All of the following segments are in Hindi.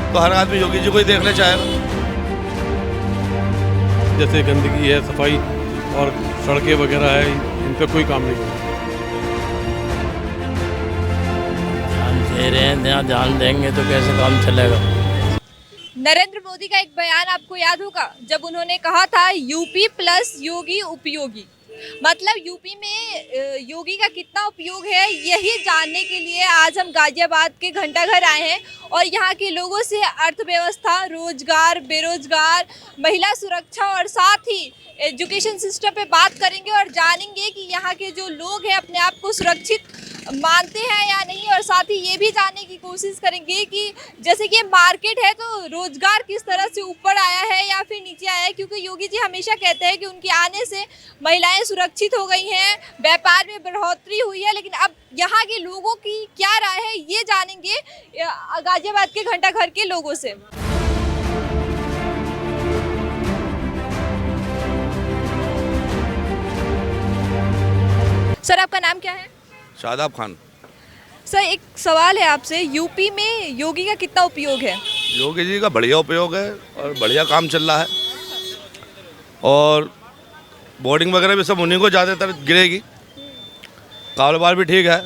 तो हर आदमी योगी जी को ही देखना चाहेगा। जैसे गंदगी है, सफाई और सड़कें वगैरह है, इन पर कोई काम नहीं। ध्यान दे रहे हैं, ध्यान देंगे तो कैसे काम चलेगा। नरेंद्र मोदी का एक बयान आपको याद होगा, जब उन्होंने कहा था यूपी प्लस योगी उपयोगी। मतलब यूपी में योगी का कितना उपयोग है, यही जानने के लिए आज हम गाजियाबाद के घंटाघर आए हैं और यहाँ के लोगों से अर्थव्यवस्था, रोजगार, बेरोजगार, महिला सुरक्षा और साथ ही एजुकेशन सिस्टम पे बात करेंगे और जानेंगे कि यहाँ के जो लोग हैं अपने आप को सुरक्षित मानते हैं या नहीं। और साथ ही ये भी जानने की कोशिश करेंगे कि जैसे कि ये मार्केट है तो रोजगार किस तरह से ऊपर आया है या फिर नीचे आया है, क्योंकि योगी जी हमेशा कहते हैं कि उनके आने से महिलाएं सुरक्षित हो गई हैं, व्यापार में बढ़ोतरी हुई है। लेकिन अब यहाँ के लोगों की क्या राय है ये जानेंगे गाजियाबाद के घंटाघर के लोगों से। सर आपका नाम क्या है? शादाब खान। सर एक सवाल है आपसे, यूपी में योगी का कितना उपयोग है? योगी जी का बढ़िया उपयोग है और बढ़िया काम चल रहा है और बोर्डिंग वगैरह भी सब उन्हीं को ज़्यादातर गिरेगी। कारोबार भी ठीक है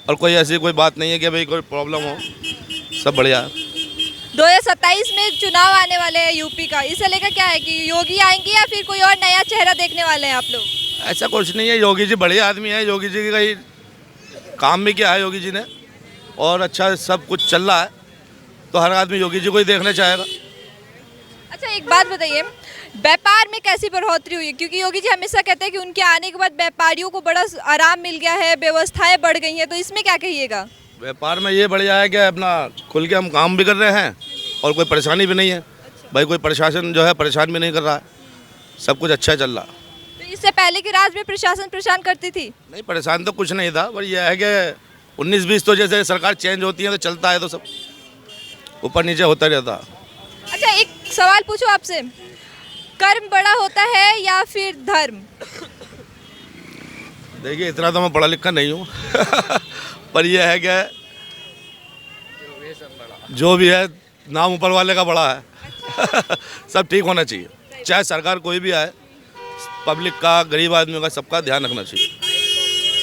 और कोई ऐसी कोई बात नहीं है कि भाई कोई प्रॉब्लम हो, सब बढ़िया है। 2027 में चुनाव आने वाले हैं यूपी का, इसे लेकर क्या है कि योगी आएंगे या फिर कोई और नया चेहरा देखने वाले हैं आप लोग? ऐसा कुछ नहीं है, योगी जी बढ़िया आदमी है। योगी जी का ही काम भी किया है योगी जी ने और अच्छा सब कुछ चल रहा है, तो हर आदमी योगी जी को ही देखना चाहेगा। अच्छा एक बात बताइए, व्यापार में कैसी बढ़ोतरी हुई है? क्योंकि योगी जी हमेशा कहते हैं कि उनके आने के बाद व्यापारियों को बड़ा आराम मिल गया है, व्यवस्थाएं बढ़ गई हैं, तो इसमें क्या कहिएगा? व्यापार में ये बढ़िया है कि अपना खुल के हम काम भी कर रहे हैं और कोई परेशानी भी नहीं है। भाई कोई प्रशासन जो है परेशान भी नहीं कर रहा है, सब कुछ अच्छा चल रहा। तो इससे पहले के राज में प्रशासन परेशान करती थी? नहीं, परेशान तो कुछ नहीं था, पर यह है कि 19-20 तो जैसे सरकार चेंज होती है तो चलता है, तो सब ऊपर नीचे होता रहता। अच्छा एक सवाल पूछो आपसे, कर्म बड़ा होता है या फिर धर्म? देखिए इतना तो मैं पढ़ा लिखा नहीं हूँ पर यह है कि जो भी है नाम ऊपर वाले का बड़ा है सब ठीक होना चाहिए, चाहे सरकार कोई भी आए, पब्लिक का, गरीब आदमियों का, सबका ध्यान रखना चाहिए।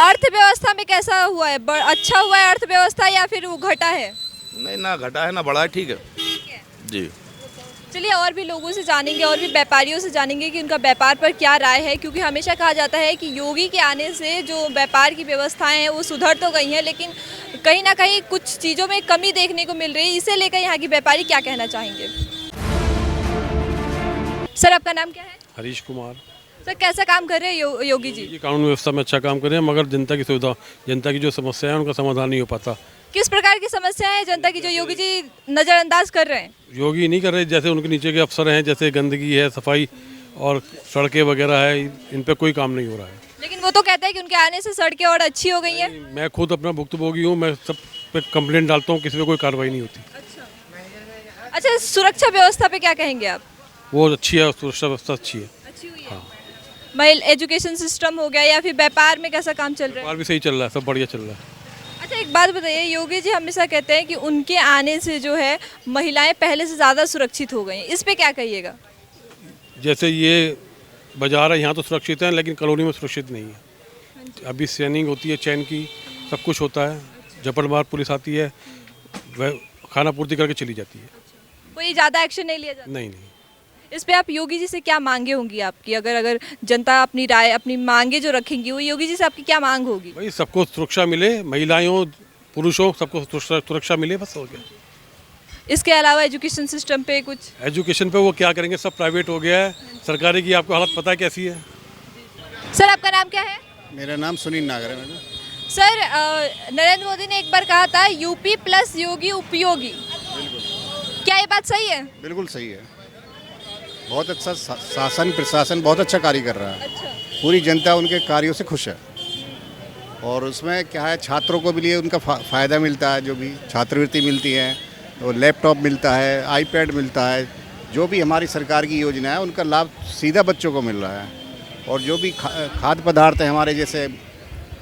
अर्थव्यवस्था में कैसा हुआ है? अच्छा हुआ है अर्थव्यवस्था या फिर वो घटा है? नहीं, ना घटा है ना बढ़ा है, ठीक है जी। चलिए और भी लोगों से जानेंगे और भी व्यापारियों से जानेंगे कि उनका व्यापार पर क्या राय है, क्योंकि हमेशा कहा जाता है कि योगी के आने से जो व्यापार की व्यवस्थाएं हैं वो सुधर तो गई हैं, लेकिन कहीं ना कहीं कुछ चीज़ों में कमी देखने को मिल रही है। इसे लेकर यहाँ की व्यापारी क्या कहना चाहेंगे? सर आपका नाम क्या है? हरीश कुमार। सर कैसा काम कर रहे हैं योगी जी? ये कानून व्यवस्था में अच्छा काम कर रहे हैं, मगर जनता की सुविधा, जनता की जो समस्या है उनका समाधान नहीं हो पाता। किस प्रकार की समस्या है जनता की जो योगी जी नज़रअंदाज कर रहे हैं? योगी नहीं कर रहे, जैसे उनके नीचे के अफसर हैं, जैसे गंदगी है, सफाई और सड़कें वगैरह है, इन पे कोई काम नहीं हो रहा है। लेकिन वो तो कहते हैं कि उनके आने से सड़कें और अच्छी हो गई हैं। मैं खुद अपना भुक्तभोगी हूँ, मैं सब पे कंप्लेंट डालता हूँ, किसी पे कोई कार्रवाई नहीं होती। अच्छा सुरक्षा व्यवस्था पे क्या कहेंगे आप? वो अच्छी है, सुरक्षा व्यवस्था अच्छी है। अच्छी हुई है। महिला एजुकेशन सिस्टम हो गया या फिर व्यापार में कैसा काम चल रहा है? व्यापार भी सही चल रहा है, सब बढ़िया चल रहा है। अच्छा एक बात बताइए, योगी जी हमेशा कहते हैं कि उनके आने से जो है महिलाएं पहले से ज़्यादा सुरक्षित हो गई हैं, इस पे क्या कहिएगा? जैसे ये बाजार है यहाँ तो सुरक्षित है, लेकिन कॉलोनी में सुरक्षित नहीं है। अभी स्कैनिंग होती है, चैन की, सब कुछ होता है, झपटमार पुलिस आती है, वह खाना पूर्ति करके चली जाती है। कोई ज़्यादा एक्शन नहीं लिया जाता? नहीं नहीं। इस पे आप योगी जी से क्या मांगे होंगी आपकी? अगर जनता अपनी राय, अपनी मांगे जो रखेंगी, वो योगी जी से आपकी क्या मांग होगी? भाई सबको सुरक्षा मिले, महिलाएं हो, पुरुष हो, सबको सुरक्षा मिले, बस हो गया। इसके अलावा एजुकेशन सिस्टम पे कुछ? एजुकेशन पे वो क्या करेंगे, सब प्राइवेट हो गया है, सरकारी की आपको हालत पता है कैसी है। सर आपका नाम क्या है? मेरा नाम सुनील नागर है मैडम। सर नरेंद्र मोदी ने एक बार कहा था यूपी प्लस योगी उपयोगी, क्या ये बात सही है? बिल्कुल सही है, बहुत अच्छा शासन प्रशासन बहुत अच्छा कार्य कर रहा है। अच्छा। पूरी जनता उनके कार्यों से खुश है और उसमें क्या है, छात्रों को भी लिए उनका फ़ायदा मिलता है, जो भी छात्रवृत्ति मिलती है, तो लैपटॉप मिलता है, आईपैड मिलता है, जो भी हमारी सरकार की योजना है उनका लाभ सीधा बच्चों को मिल रहा है। और जो भी खाद्य पदार्थ है हमारे, जैसे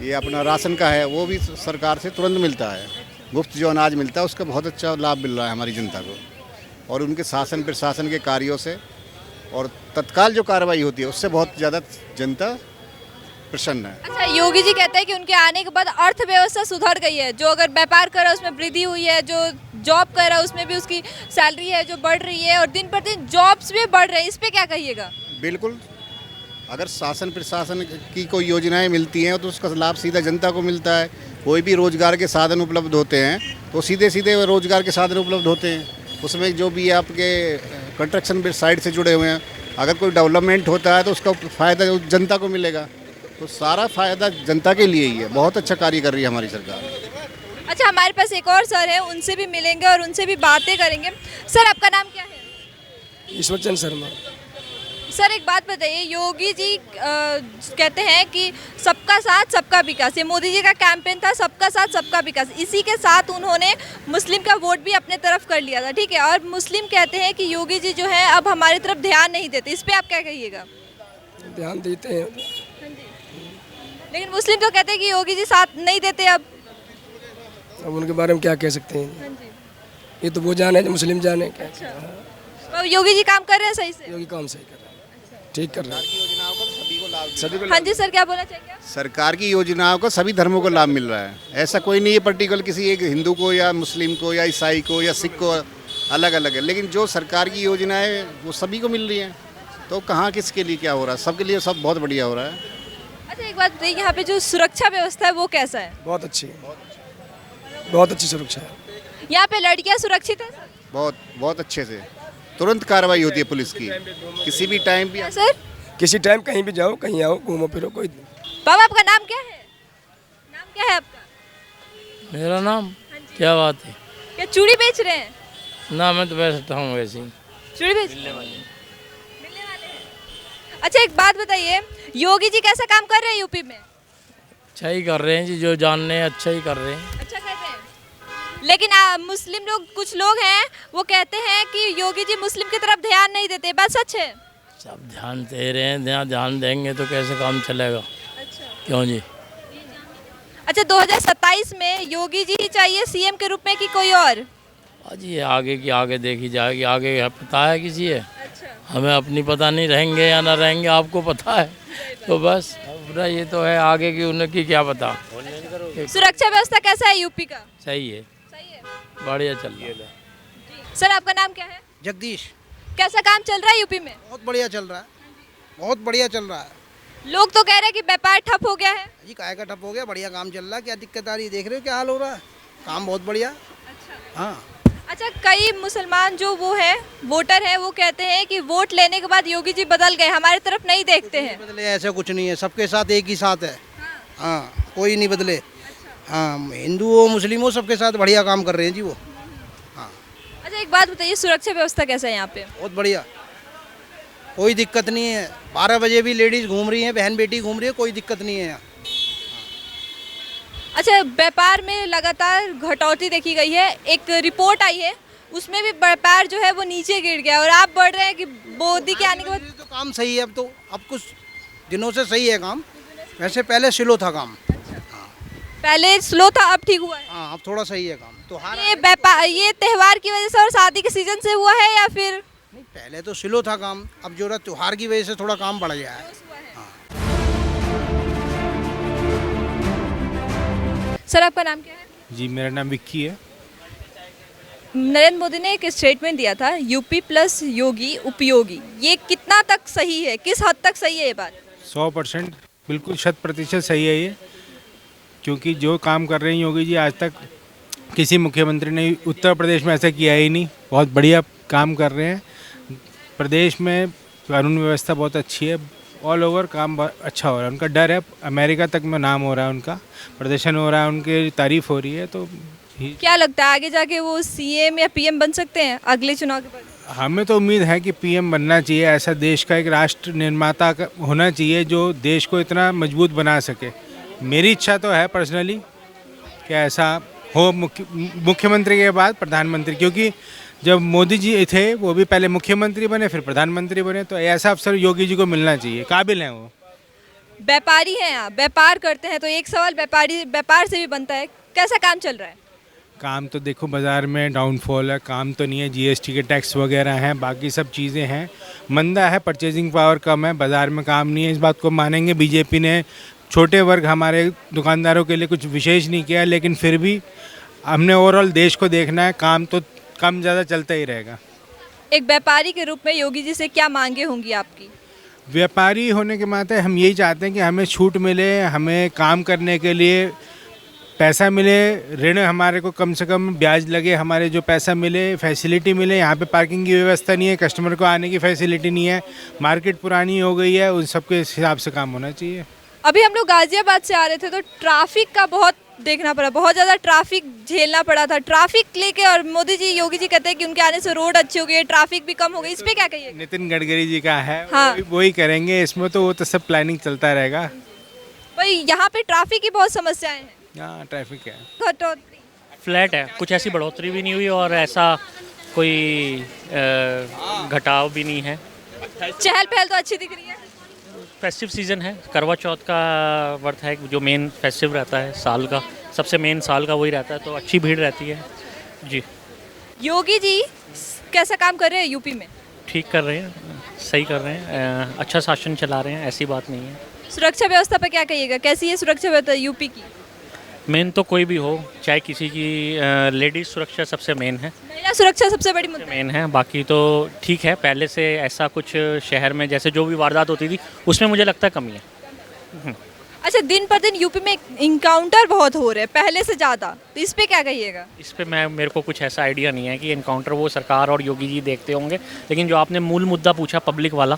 ये अपना राशन का है, वो भी सरकार से तुरंत मिलता है। मुफ्त जो अनाज मिलता है उसका बहुत अच्छा लाभ मिल रहा है हमारी जनता को। और उनके शासन प्रशासन के कार्यों से और तत्काल जो कार्रवाई होती है उससे बहुत ज़्यादा जनता प्रसन्न है। अच्छा, योगी जी कहते हैं कि उनके आने के बाद अर्थव्यवस्था सुधर गई है। जो अगर व्यापार कर रहा है उसमें वृद्धि हुई है, जो जॉब कर रहा है उसमें भी उसकी सैलरी है जो बढ़ रही है, और दिन पर दिन जॉब्स भी बढ़ रहे हैं। इस पे क्या कहिएगा? बिल्कुल, अगर शासन प्रशासन की कोई योजनाएं मिलती हैं तो उसका लाभ सीधा जनता को मिलता है। कोई भी रोजगार के साधन उपलब्ध होते हैं तो सीधे सीधे रोजगार के साधन उपलब्ध होते हैं। उसमें जो भी आपके कंस्ट्रक्शन साइड से जुड़े हुए हैं, अगर कोई डेवलपमेंट होता है तो उसका फ़ायदा जनता को मिलेगा। तो सारा फायदा जनता के लिए ही है। बहुत अच्छा कार्य कर रही है हमारी सरकार। अच्छा, हमारे पास एक और सर है, उनसे भी मिलेंगे और उनसे भी बातें करेंगे। सर, आपका नाम क्या है? ईश्वर चंद शर्मा। सर, एक बात बताइए, योगी जी कहते हैं कि सबका साथ सबका विकास, ये मोदी जी का कैंपेन था, सबका साथ सबका विकास। इसी के साथ उन्होंने मुस्लिम का वोट भी अपने तरफ कर लिया था, ठीक है। और मुस्लिम कहते हैं कि योगी जी जो है अब हमारी तरफ ध्यान नहीं देते। इस पे आप क्या कहिएगा? ध्यान देते हैं, लेकिन मुस्लिम तो कहते हैं कि योगी जी साथ नहीं देते। अब उनके बारे में क्या कह सकते हैं? ये तो वो जाने जो मुस्लिम जाने क्या। अब योगी जी काम कर रहे हैं सही से? योगी काम सही कर रहे हैं, ठीक कर रहे हैं। हाँ जी सर, क्या बोलना चाहेंगे आप? सरकार की योजनाओं का सभी धर्मों को लाभ मिल रहा है। ऐसा कोई नहीं है पर्टिकुलर किसी एक हिंदू को या मुस्लिम को या ईसाई को या सिख को, अलग अलग है। लेकिन जो सरकार की योजनाएं वो सभी को मिल रही हैं। तो कहाँ किसके लिए क्या हो रहा है, सबके लिए सब बहुत बढ़िया हो रहा है। अच्छा, एक बात बताइए, यहाँ पे जो सुरक्षा व्यवस्था है वो कैसा है? बहुत अच्छी है, बहुत अच्छी सुरक्षा है। यहाँ पे लड़कियाँ सुरक्षित है? बहुत बहुत अच्छे से तुरंत कार्रवाई होती है पुलिस की, किसी भी टाइम भी। सर, किसी टाइम कहीं भी जाओ, कहीं आओ, घूमो फिरो, कोई। बाबा, आपका नाम क्या है? नाम क्या है आपका? मेरा नाम क्या बात है? क्या चूड़ी बेच रहे हैं? ना, मैं तो बैठता हूँ वैसे ही। चूड़ी बेच मिलने वाले हैं। अच्छा, एक बात बताइए, योगी जी कैसा काम कर रहे हैं यूपी में? अच्छा ही कर रहे हैं जी, जो जानने हैं अच्छा ही कर रहे हैं। अच्छा कर रहे हैं, लेकिन मुस्लिम लोग, कुछ लोग हैं वो कहते हैं कि योगी जी मुस्लिम की तरफ ध्यान नहीं देते। बात सच है? सब ध्यान दे रहे हैं, ध्यान देंगे तो कैसे काम चलेगा? अच्छा, क्यों जी? अच्छा, 2027 में योगी जी ही चाहिए सीएम के रूप में कि कोई और? आज ये आगे की आगे देखी जाएगी। आगे पता है किसी है? अच्छा, हमें अपनी पता नहीं, रहेंगे या ना रहेंगे आपको पता है। तो बस पूरा ये तो है, आगे की उनकी क्या पता। सुरक्षा व्यवस्था कैसा है यूपी का? सही है, सही है, बढ़िया चल रही है। सर, आपका नाम क्या है? जगदीश। कैसा काम चल रहा है यूपी में? बहुत बढ़िया चल रहा है, बहुत बढ़िया चल रहा है। लोग तो कह रहे हैं कि व्यापार ठप हो गया है। जी, काहे का ठप हो गया? बढ़िया काम चल रहा है। क्या दिक्कत आ रही है? देख रहे हो क्या हाल हो रहा है? काम बहुत बढ़िया। हाँ। अच्छा, कई मुसलमान जो वो है वोटर है, वो कहते हैं कि वोट लेने के बाद योगी जी बदल गए, हमारी तरफ नहीं देखते हैं। बदले ऐसा कुछ नहीं है, सबके साथ एक ही साथ है। हाँ, कोई नहीं बदले। हाँ, हिंदू हो मुस्लिम हो, सबके साथ बढ़िया काम कर रहे हैं जी वो। हाँ। अच्छा, एक बात बताइए, सुरक्षा व्यवस्था कैसा है यहाँ पे? बहुत बढ़िया, कोई दिक्कत नहीं है। 12 बजे भी लेडीज़ घूम रही हैं, बहन बेटी घूम रही है, कोई दिक्कत नहीं है यहाँ। अच्छा, व्यापार में लगातार घटौती देखी गई है। एक रिपोर्ट आई है, उसमें भी व्यापार जो है वो नीचे गिर गया, और आप बढ़ रहे हैं कि मोदी के आने के बाद। तो काम सही है अब कुछ दिनों से सही है काम। वैसे पहले स्लो था काम। पहले स्लो था, अब ठीक हुआ है। हाँ, अब थोड़ा सही है काम। तो ये व्यापार, ये त्योहार की वजह से और शादी के सीजन से हुआ है या फिर? नहीं, पहले तो स्लो था काम, अब जो त्योहार की वजह से थोड़ा काम बढ़ गया है। सर, आपका नाम क्या है? जी, मेरा नाम विक्की है। नरेंद्र मोदी ने एक स्टेटमेंट दिया था, यूपी प्लस योगी उपयोगी। ये कितना तक सही है, किस हद तक सही है ये बात? 100% बिल्कुल 100% सही है ये, क्योंकि जो काम कर रहे हैं योगी जी, आज तक किसी मुख्यमंत्री ने उत्तर प्रदेश में ऐसा किया ही नहीं। बहुत बढ़िया काम कर रहे हैं। प्रदेश में कानून व्यवस्था बहुत अच्छी है, ऑल ओवर काम अच्छा हो रहा है। उनका डर है, अमेरिका तक में नाम हो रहा है, उनका प्रदर्शन हो रहा है, उनकी तारीफ हो रही है। तो क्या लगता है आगे जाके वो सीएम या पीएम बन सकते हैं अगले चुनाव के बाद? हमें तो उम्मीद है कि पीएम बनना चाहिए। ऐसा देश का एक राष्ट्र निर्माता होना चाहिए जो देश को इतना मजबूत बना सके। मेरी इच्छा तो है पर्सनली कि ऐसा हो, मुख्यमंत्री के बाद प्रधानमंत्री। क्योंकि जब मोदी जी थे वो भी पहले मुख्यमंत्री बने, फिर प्रधानमंत्री बने, तो ऐसा अवसर योगी जी को मिलना चाहिए। काबिल हैं वो। व्यापारी हैं आप, व्यापार करते हैं, तो एक सवाल व्यापार से भी बनता है, कैसा काम चल रहा है? काम तो देखो बाज़ार में डाउनफॉल है, काम तो नहीं है, जीएसटी के टैक्स वगैरह हैं, बाकी सब चीज़ें हैं, मंदा है, परचेजिंग पावर कम है, बाज़ार में काम नहीं है। इस बात को मानेंगे, बीजेपी ने छोटे वर्ग हमारे दुकानदारों के लिए कुछ विशेष नहीं किया, लेकिन फिर भी हमने ओवरऑल देश को देखना है, काम तो कम ज़्यादा चलता ही रहेगा। एक व्यापारी के रूप में योगी जी से क्या मांगे होंगी आपकी? व्यापारी होने के नाते हम यही चाहते हैं कि हमें छूट मिले, हमें काम करने के लिए पैसा मिले, ऋण हमारे को कम से कम ब्याज लगे, हमारे जो पैसा मिले, फैसिलिटी मिले। यहाँ पे पार्किंग की व्यवस्था नहीं है, कस्टमर को आने की फैसिलिटी नहीं है, मार्केट पुरानी हो गई है, उन सब के हिसाब से काम होना चाहिए। अभी हम लोग गाजियाबाद से आ रहे थे तो ट्रैफिक का बहुत देखना पड़ा, बहुत ज़्यादा ट्रैफिक झेलना पड़ा था। ट्रैफिक लेके और मोदी जी, योगी जी कहते हैं कि उनके आने से रोड अच्छी हो गई, ट्रैफिक भी कम हो गई, इस पे क्या कहिएगा? नितिन गडकरी जी का है, हाँ। वही करेंगे, इसमें तो वो तो सब प्लानिंग चलता रहेगा। भाई यहाँ पे ट्रैफिक की बहुत समस्याएं हैं। हाँ, ट्रैफिक है। कटौती फ्लैट है, कुछ ऐसी बढ़ोतरी भी नहीं हुई और ऐसा कोई घटाव भी नहीं है। चहल पहल तो अच्छी दिख रही है। फेस्टिव सीज़न है, करवा चौथ का व्रत है जो मेन फेस्टिव रहता है साल का, सबसे मेन साल का वही रहता है, तो अच्छी भीड़ रहती है जी। योगी जी कैसा काम कर रहे हैं यूपी में? ठीक कर रहे हैं, सही कर रहे हैं, अच्छा शासन चला रहे हैं, ऐसी बात नहीं है। सुरक्षा व्यवस्था पर क्या कहिएगा, कैसी है सुरक्षा व्यवस्था यूपी की? मेन तो कोई भी हो, चाहे किसी की लेडीज़ सुरक्षा सबसे मेन है, महिला सुरक्षा सबसे बड़ी मुद्दा है। मेन है, बाकी तो ठीक है। पहले से ऐसा कुछ शहर में जैसे जो भी वारदात होती थी उसमें मुझे लगता है कमी है। अच्छा, दिन पर दिन यूपी में इनकाउंटर बहुत हो रहे हैं पहले से ज़्यादा, तो इस पे क्या कहिएगा? इस पे मेरे को कुछ ऐसा आइडिया नहीं है कि इनकाउंटर वो सरकार और योगी जी देखते होंगे, लेकिन जो आपने मूल मुद्दा पूछा पब्लिक वाला,